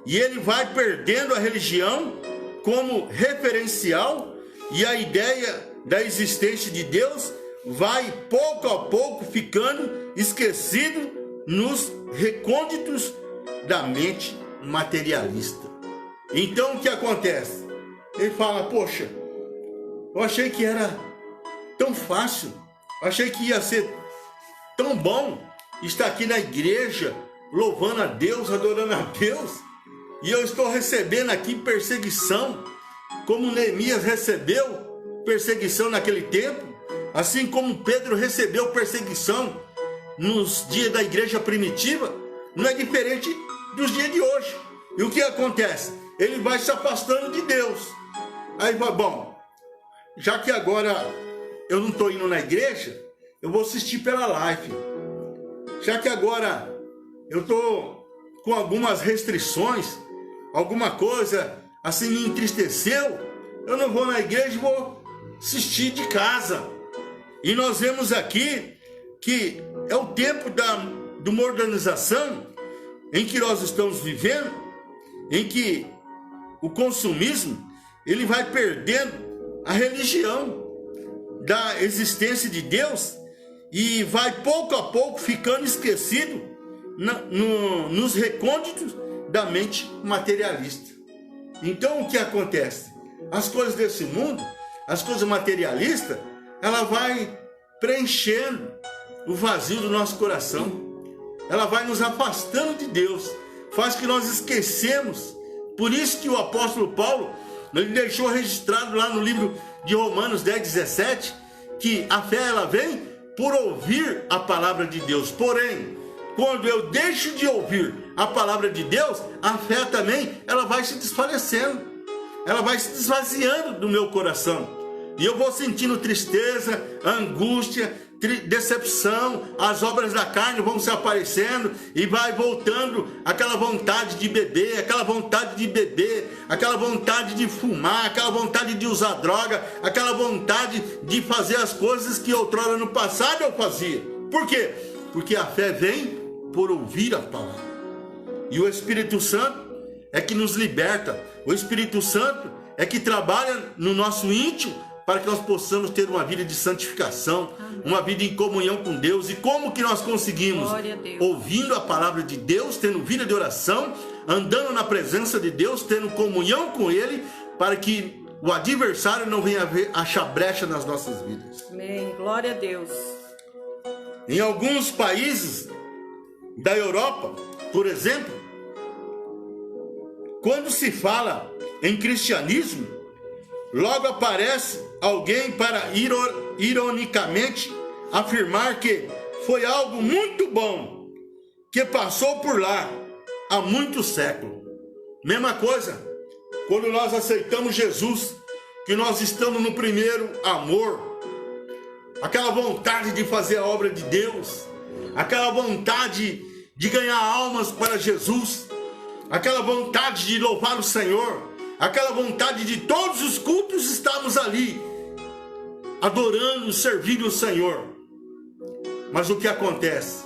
e ele vai perdendo a religião como referencial, e a ideia da existência de Deus vai pouco a pouco ficando esquecido nos recônditos da mente materialista. Então o que acontece? Ele fala, poxa, eu achei que era tão fácil, eu achei que ia ser tão bom estar aqui na igreja, louvando a Deus, adorando a Deus, e eu estou recebendo aqui perseguição, como Neemias recebeu perseguição naquele tempo, assim como Pedro recebeu perseguição nos dias da igreja primitiva. Não é diferente dos dias de hoje. E o que acontece? Ele vai se afastando de Deus. Aí vai, bom, já que agora eu não estou indo na igreja, eu vou assistir pela live. Já que agora eu estou com algumas restrições, alguma coisa assim me entristeceu, eu não vou na igreja, vou assistir de casa. E nós vemos aqui que é o tempo de uma organização em que nós estamos vivendo, em que o consumismo, ele vai perdendo a religião da existência de Deus e vai pouco a pouco ficando esquecido nos recônditos da mente materialista. Então o que acontece? As coisas desse mundo, as coisas materialistas, ela vai preenchendo o vazio do nosso coração. Ela vai nos afastando de Deus, faz que nós esquecemos. Por isso que o apóstolo Paulo, ele deixou registrado lá no livro de Romanos 10:17, que a fé ela vem por ouvir a palavra de Deus. Porém, quando eu deixo de ouvir a palavra de Deus, a fé também ela vai se desfalecendo, ela vai se esvaziando do meu coração. E eu vou sentindo tristeza, angústia, decepção, as obras da carne vão se aparecendo e vai voltando aquela vontade de beber, aquela vontade de fumar, aquela vontade de usar droga, aquela vontade de fazer as coisas que outrora no passado eu fazia. Por quê? Porque a fé vem por ouvir a palavra. E o Espírito Santo é que nos liberta. O Espírito Santo é que trabalha no nosso íntimo para que nós possamos ter uma vida de santificação, uma vida em comunhão com Deus. E como que nós conseguimos? Ouvindo a palavra de Deus, tendo vida de oração, andando na presença de Deus, tendo comunhão com Ele, para que o adversário não venha achar brecha nas nossas vidas. Amém. Glória a Deus. Em alguns países da Europa, por exemplo, quando se fala em cristianismo, logo aparece alguém para ironicamente afirmar que foi algo muito bom que passou por lá há muitos séculos. Mesma coisa, quando nós aceitamos Jesus, que nós estamos no primeiro amor, aquela vontade de fazer a obra de Deus, aquela vontade de ganhar almas para Jesus, aquela vontade de louvar o Senhor, aquela vontade de todos os cultos estarmos ali, adorando, servindo o Senhor. Mas o que acontece?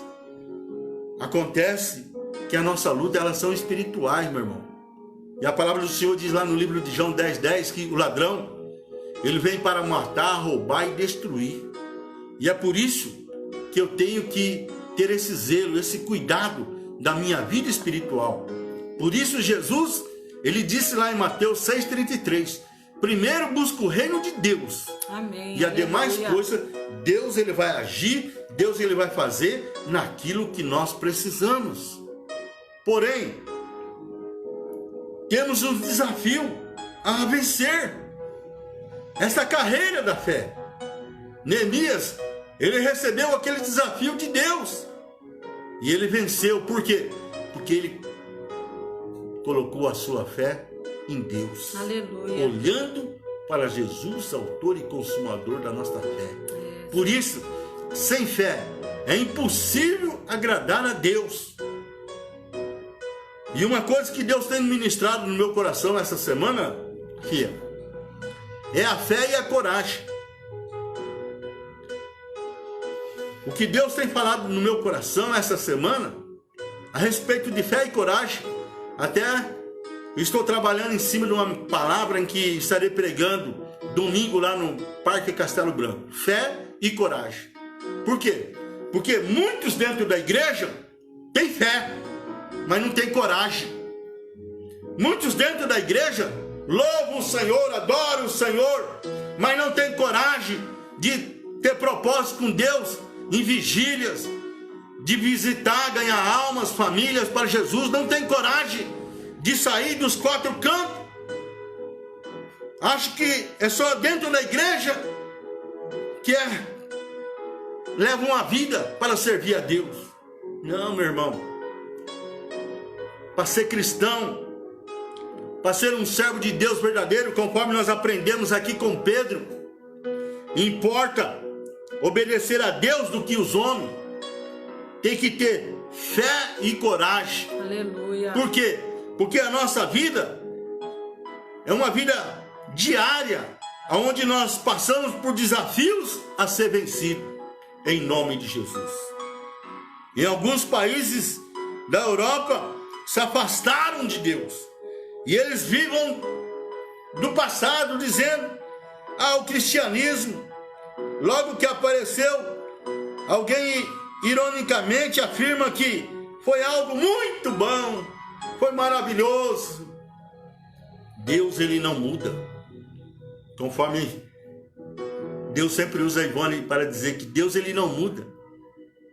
Acontece que a nossa luta, elas são espirituais, meu irmão. E a palavra do Senhor diz lá no livro de João 10:10 que o ladrão, ele vem para matar, roubar e destruir. E é por isso que eu tenho que ter esse zelo, esse cuidado da minha vida espiritual. Por isso Jesus, ele disse lá em Mateus 6:33, primeiro busca o reino de Deus. Amém. E a demais coisa, Deus ele vai agir, Deus ele vai fazer naquilo que nós precisamos. Porém, temos um desafio a vencer essa carreira da fé. Neemias, ele recebeu aquele desafio de Deus e ele venceu. Por quê? Porque ele colocou a sua fé em Deus. Aleluia. Olhando para Jesus, autor e consumador da nossa fé. Por isso, sem fé é impossível agradar a Deus. E uma coisa que Deus tem ministrado no meu coração essa semana, filha, é a fé e a coragem. O que Deus tem falado no meu coração essa semana, a respeito de fé e coragem, até estou trabalhando em cima de uma palavra em que estarei pregando domingo lá no Parque Castelo Branco. Fé e coragem. Por quê? Porque muitos dentro da igreja têm fé, mas não têm coragem. Muitos dentro da igreja louvam o Senhor, adoram o Senhor, mas não têm coragem de ter propósito com Deus em vigílias, de visitar, ganhar almas, famílias para Jesus. Não tem coragem de sair dos quatro cantos. Acho que é só dentro da igreja que leva uma vida para servir a Deus. Não, meu irmão. Para ser cristão, para ser um servo de Deus verdadeiro, conforme nós aprendemos aqui com Pedro, importa obedecer a Deus do que os homens. Tem que ter fé e coragem. Aleluia. Por quê? Porque a nossa vida é uma vida diária, onde nós passamos por desafios a ser vencidos, em nome de Jesus. Em alguns países da Europa se afastaram de Deus. E eles vivem do passado dizendo: o cristianismo, logo que apareceu, alguém ironicamente afirma que foi algo muito bom, foi maravilhoso. Deus, ele não muda. Conforme Deus sempre usa a Ivone para dizer que Deus, ele não muda.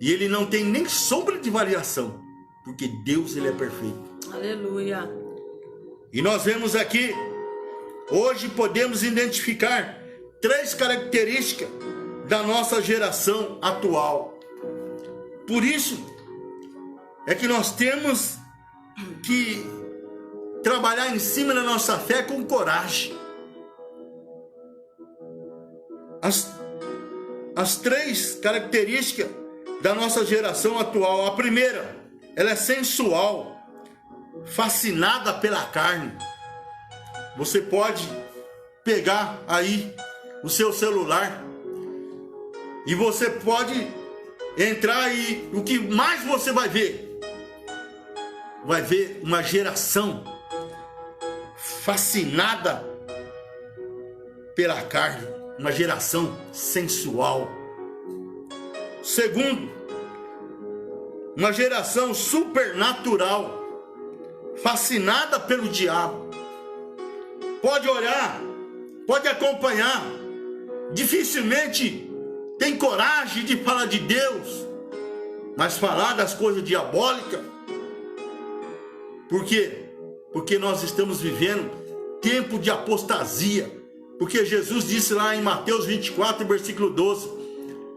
E ele não tem nem sombra de variação, porque Deus, ele é perfeito. Aleluia. E nós vemos aqui, hoje podemos identificar 3 características da nossa geração atual. Por isso é que nós temos que trabalhar em cima da nossa fé com coragem. As 3 características da nossa geração atual. A primeira, ela é sensual, fascinada pela carne. Você pode pegar aí o seu celular e você pode entrar e o que mais você vai ver? Vai ver uma geração fascinada pela carne, uma geração sensual. Segundo, uma geração supernatural, fascinada pelo diabo. Pode olhar, pode acompanhar, dificilmente tem coragem de falar de Deus, mas falar das coisas diabólicas. Por quê? Porque nós estamos vivendo tempo de apostasia. Porque Jesus disse lá em Mateus 24, versículo 12: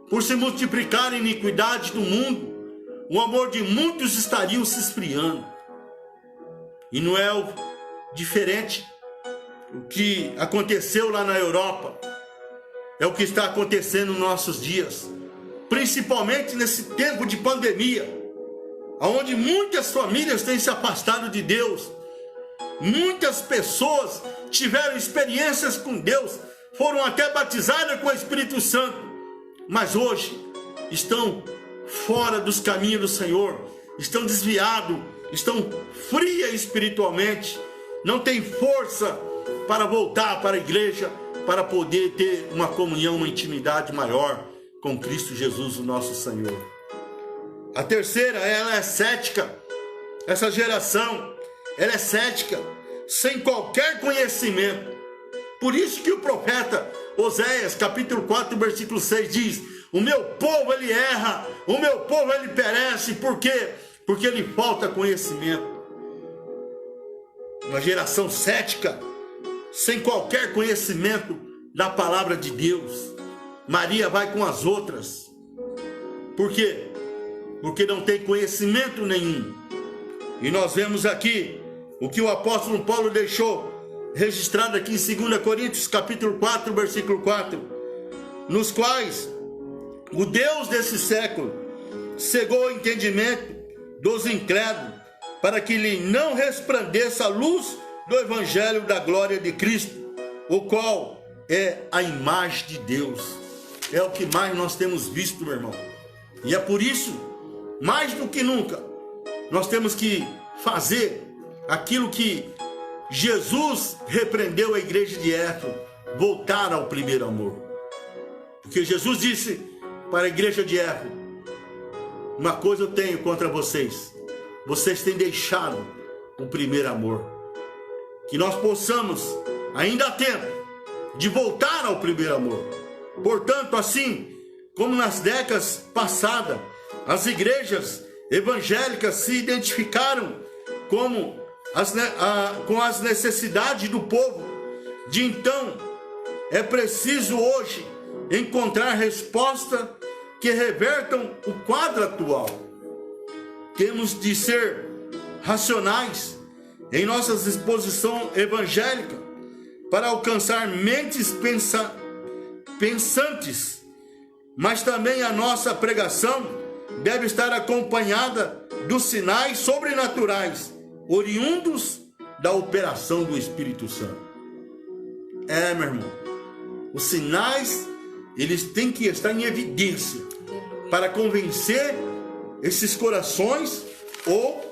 por se multiplicar a iniquidade do mundo, o amor de muitos estaria se esfriando. E não é diferente o que aconteceu lá na Europa. É o que está acontecendo nos nossos dias, principalmente nesse tempo de pandemia, onde muitas famílias têm se afastado de Deus. Muitas pessoas tiveram experiências com Deus, foram até batizadas com o Espírito Santo, mas hoje estão fora dos caminhos do Senhor, estão desviados, estão frias espiritualmente, não têm força para voltar para a igreja, para poder ter uma comunhão, uma intimidade maior com Cristo Jesus, o nosso Senhor. A terceira, ela é cética. Essa geração, ela é cética, sem qualquer conhecimento. Por isso que o profeta Oséias, capítulo 4, versículo 6 diz: o meu povo ele erra, o meu povo ele perece. Por quê? Porque lhe falta conhecimento. Uma geração cética, sem qualquer conhecimento da palavra de Deus. Maria vai com as outras. Por quê? Porque não tem conhecimento nenhum. E nós vemos aqui o que o apóstolo Paulo deixou registrado aqui em 2 Coríntios, capítulo 4, versículo 4, nos quais o Deus desse século cegou o entendimento dos incrédulos, para que lhe não resplandeça a luz do evangelho da glória de Cristo, o qual é a imagem de Deus. É o que mais nós temos visto, meu irmão. E é por isso, mais do que nunca, nós temos que fazer aquilo que Jesus repreendeu a igreja de Éfeso: voltar ao primeiro amor. Porque Jesus disse para a igreja de Éfeso: uma coisa eu tenho contra vocês, vocês têm deixado o primeiro amor. Que nós possamos, ainda há tempo, de voltar ao primeiro amor. Portanto, assim como nas décadas passadas, as igrejas evangélicas se identificaram com as necessidades do povo de então, é preciso hoje encontrar respostas que revertam o quadro atual. Temos de ser racionais em nossa exposição evangélica para alcançar mentes pensantes, mas também a nossa pregação deve estar acompanhada dos sinais sobrenaturais oriundos da operação do Espírito Santo. Meu irmão, os sinais, eles têm que estar em evidência para convencer esses corações ou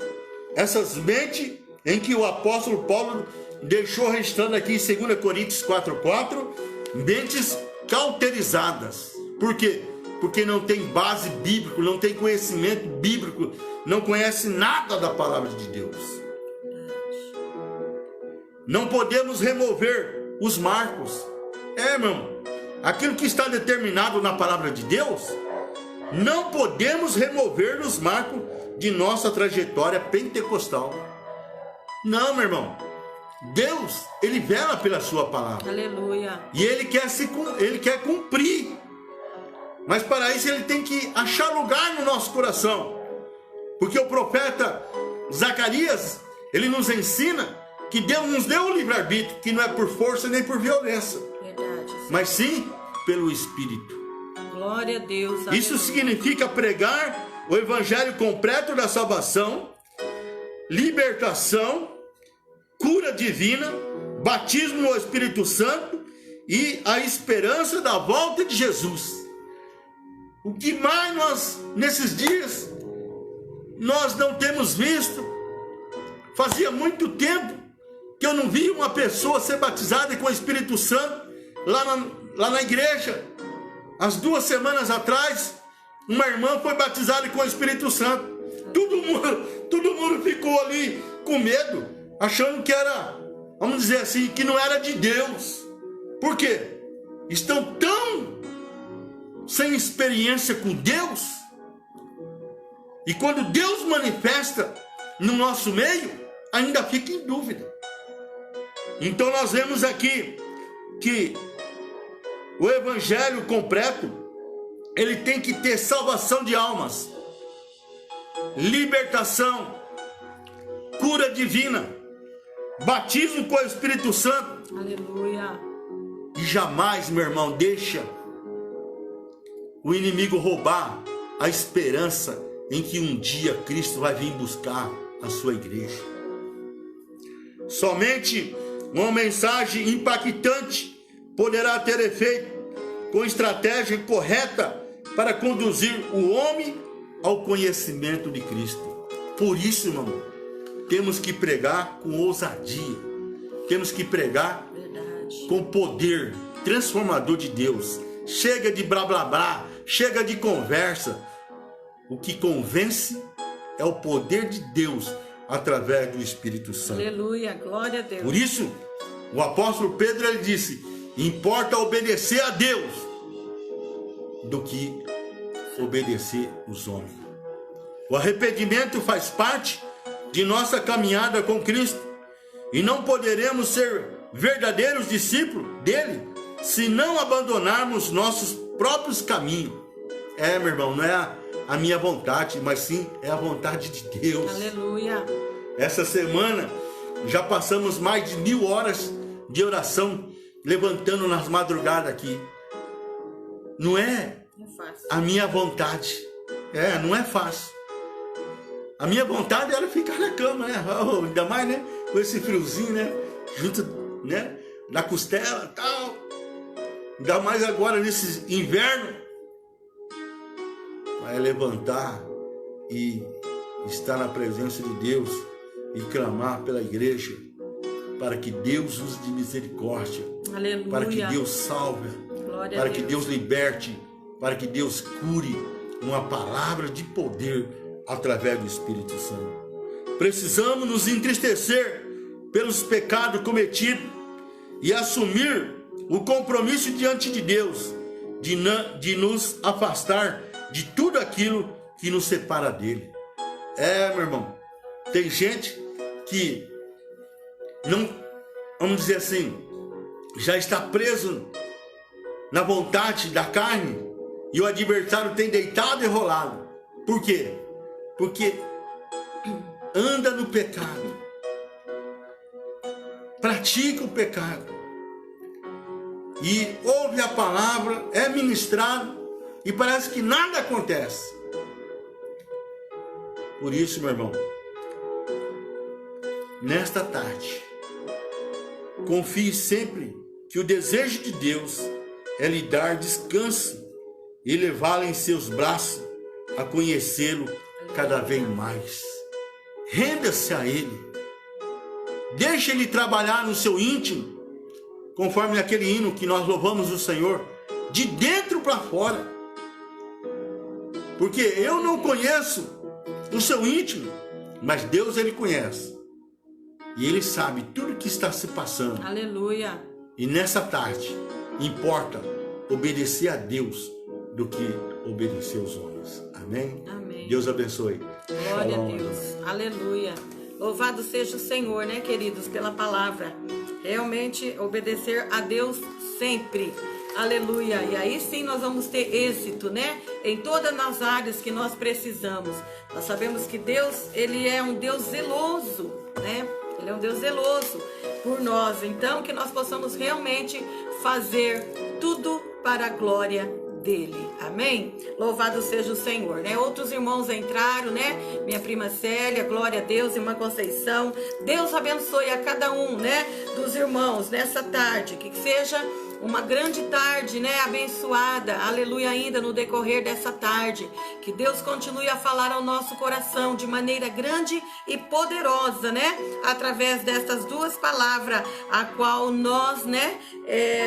essas mentes em que o apóstolo Paulo deixou registrando aqui em 2 Coríntios 4:4, mentes cauterizadas. Por quê? Porque não tem base bíblica, não tem conhecimento bíblico, não conhece nada da palavra de Deus. Não podemos remover os marcos. Irmão, aquilo que está determinado na palavra de Deus, não podemos remover os marcos de nossa trajetória pentecostal. Não, meu irmão. Deus, Ele vela pela sua palavra. Aleluia. E Ele quer cumprir. Mas para isso Ele tem que achar lugar no nosso coração. Porque o profeta Zacarias, ele nos ensina que Deus nos deu o livre-arbítrio, que não é por força nem por violência. Verdade. Mas sim pelo Espírito. Glória a Deus. Isso aleluia. significa pregar o evangelho completo da salvação, libertação, cura divina, batismo no Espírito Santo e a esperança da volta de Jesus. O que mais nós, nesses dias, nós não temos visto? Fazia muito tempo que eu não vi uma pessoa ser batizada com o Espírito Santo lá na igreja. As 2 semanas atrás, uma irmã foi batizada com o Espírito Santo. Todo mundo ficou ali com medo, achando que era, vamos dizer assim, que não era de Deus. Por quê? Estão tão sem experiência com Deus. E quando Deus manifesta no nosso meio, ainda fica em dúvida. Então nós vemos aqui que o evangelho completo, ele tem que ter salvação de almas, libertação, cura divina, batismo com o Espírito Santo. Aleluia. E jamais, meu irmão, deixa o inimigo roubar a esperança em que um dia Cristo vai vir buscar a sua igreja. Somente uma mensagem impactante poderá ter efeito com estratégia correta para conduzir o homem ao conhecimento de Cristo. Por isso, irmão, temos que pregar com ousadia. Temos que pregar com poder transformador de Deus. Chega de blá blá blá, chega de conversa. O que convence é o poder de Deus através do Espírito Santo. Aleluia, glória a Deus. Por isso, o apóstolo Pedro, ele disse: importa obedecer a Deus do que obedecer os homens. O arrependimento faz parte de nossa caminhada com Cristo e não poderemos ser verdadeiros discípulos dele se não abandonarmos nossos próprios caminhos. Meu irmão, não é a minha vontade, mas sim é a vontade de Deus. Aleluia. Essa semana já passamos mais de 1000 horas de oração, levantando nas madrugadas aqui. Não é fácil. A minha vontade. Não é fácil. A minha vontade era ficar na cama, né? Ainda mais, né? Com esse friozinho, né? Junto, né? Na costela e tal. Ainda mais agora nesse inverno. Vai levantar e estar na presença de Deus e clamar pela igreja para que Deus use de misericórdia. Aleluia. Para que Deus salve, glória para a que Deus liberte, para que Deus cure. Uma palavra de poder através do Espírito Santo. Precisamos nos entristecer pelos pecados cometidos e assumir o compromisso diante de Deus de nos afastar de tudo aquilo que nos separa dele. Meu irmão, tem gente que não, vamos dizer assim, já está preso na vontade da carne e o adversário tem deitado e rolado. Por quê? Porque anda no pecado, pratica o pecado e ouve a palavra, é ministrado e parece que nada acontece. Por isso, meu irmão, nesta tarde, confie sempre que o desejo de Deus é lhe dar descanso e levá-lo em seus braços a conhecê-lo cada vez mais. Renda-se a Ele. Deixe Ele trabalhar no seu íntimo, conforme aquele hino que nós louvamos o Senhor, de dentro para fora. Porque eu não conheço o seu íntimo, mas Deus, Ele conhece. E Ele sabe tudo que está se passando. Aleluia. E nessa tarde, importa obedecer a Deus do que obedecer aos homens. Amém? Amém. Deus abençoe. Glória Shalom. a Deus. Aleluia. Louvado seja o Senhor, né, queridos, pela palavra. Realmente obedecer a Deus sempre. Aleluia. E aí sim nós vamos ter êxito, né? Em todas as áreas que nós precisamos. Nós sabemos que Deus, Ele é um Deus zeloso, né? Ele é um Deus zeloso por nós. Então, que nós possamos realmente fazer tudo para a glória dele. Amém? Louvado seja o Senhor, né? Outros irmãos entraram, né? Minha prima Célia, glória a Deus, irmã Conceição. Deus abençoe a cada um, né? Dos irmãos nessa tarde. Que seja uma grande tarde, né? Abençoada. Aleluia, ainda no decorrer dessa tarde. Que Deus continue a falar ao nosso coração de maneira grande e poderosa, né? Através dessas duas palavras, a qual nós, né?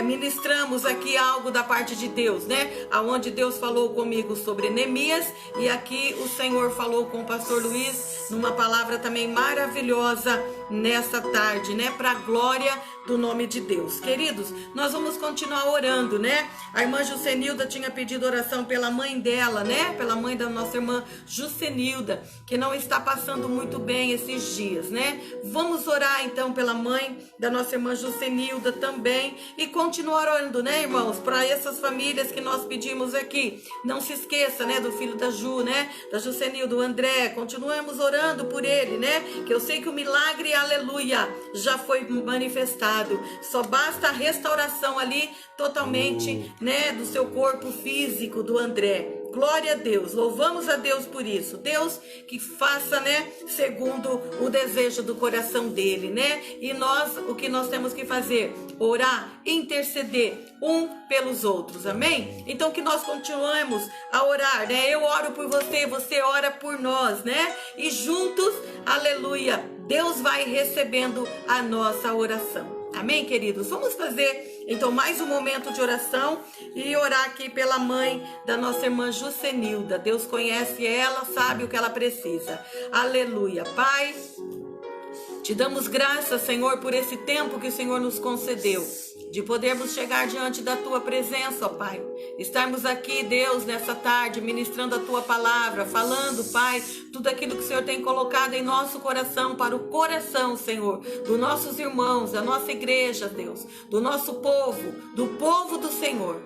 Ministramos aqui algo da parte de Deus, né? Aonde Deus falou comigo sobre Neemias e aqui o Senhor falou com o pastor Luiz numa palavra também maravilhosa nessa tarde, né? Para a glória do nome de Deus. Queridos, nós vamos continuar orando, né? A irmã Jucenilda tinha pedido oração pela mãe dela, né? Pela mãe da nossa irmã Jucenilda, que não está passando muito bem esses dias, né? Vamos orar então pela mãe da nossa irmã Jucenilda também e continuar orando, né, irmãos? Para essas famílias que nós pedimos aqui. Não se esqueça, né, do filho da Ju, né? Da Jucenilda, do André. Continuemos orando por ele, né? Que eu sei que o milagre, aleluia, já foi manifestado. Só basta a restauração ali totalmente, né, do seu corpo físico do André. Glória a Deus, louvamos a Deus por isso. Deus que faça, né, segundo o desejo do coração dele, né? E nós, o que nós temos que fazer? Orar, interceder um pelos outros, amém? Então que nós continuemos a orar, né? Eu oro por você, você ora por nós, né? E juntos, aleluia, Deus vai recebendo a nossa oração. Amém, queridos? Vamos fazer, então, mais um momento de oração e orar aqui pela mãe da nossa irmã Jucenilda. Deus conhece ela, sabe o que ela precisa. Aleluia. Pai, te damos graças, Senhor, por esse tempo que o Senhor nos concedeu, de podermos chegar diante da Tua presença, ó Pai. Estarmos aqui, Deus, nessa tarde, ministrando a Tua palavra, falando, Pai, tudo aquilo que o Senhor tem colocado em nosso coração, para o coração, Senhor, dos nossos irmãos, da nossa igreja, Deus, do nosso povo, do povo do Senhor.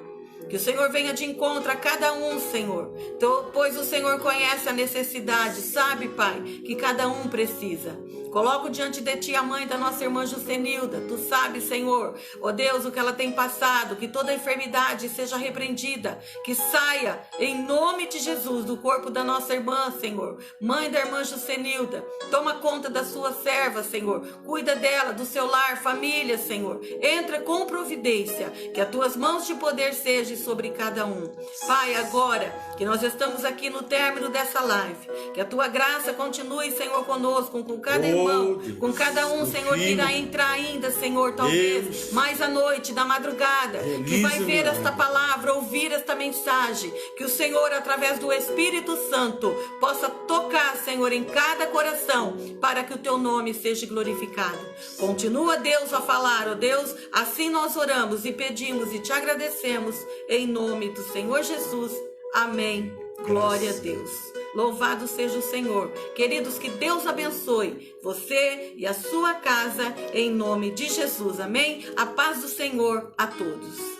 Que o Senhor venha de encontro a cada um, Senhor. Então, pois o Senhor conhece a necessidade, sabe, Pai, que cada um precisa. Coloco diante de Ti a mãe da nossa irmã Jucenilda. Tu sabes, Senhor, ó Deus, o que ela tem passado. Que toda enfermidade seja repreendida. Que saia, em nome de Jesus, do corpo da nossa irmã, Senhor. Mãe da irmã Jucenilda, toma conta da sua serva, Senhor. Cuida dela, do seu lar, família, Senhor. Entra com providência. Que as Tuas mãos de poder sejam sobre cada um. Pai, agora que nós estamos aqui no término dessa live, que a Tua graça continue, Senhor, conosco, com cada irmão, Deus, com cada um, Senhor, que irá entrar ainda, Senhor, talvez Deus, mais à noite, da madrugada, que vai ver meu esta palavra, ouvir esta mensagem, que o Senhor, através do Espírito Santo, possa tocar, Senhor, em cada coração, para que o Teu nome seja glorificado. Continua, Deus, a falar, ó Deus, assim nós oramos e pedimos e Te agradecemos, em nome do Senhor Jesus. Amém. Glória a Deus. Louvado seja o Senhor. Queridos, que Deus abençoe você e a sua casa, em nome de Jesus. Amém. A paz do Senhor a todos.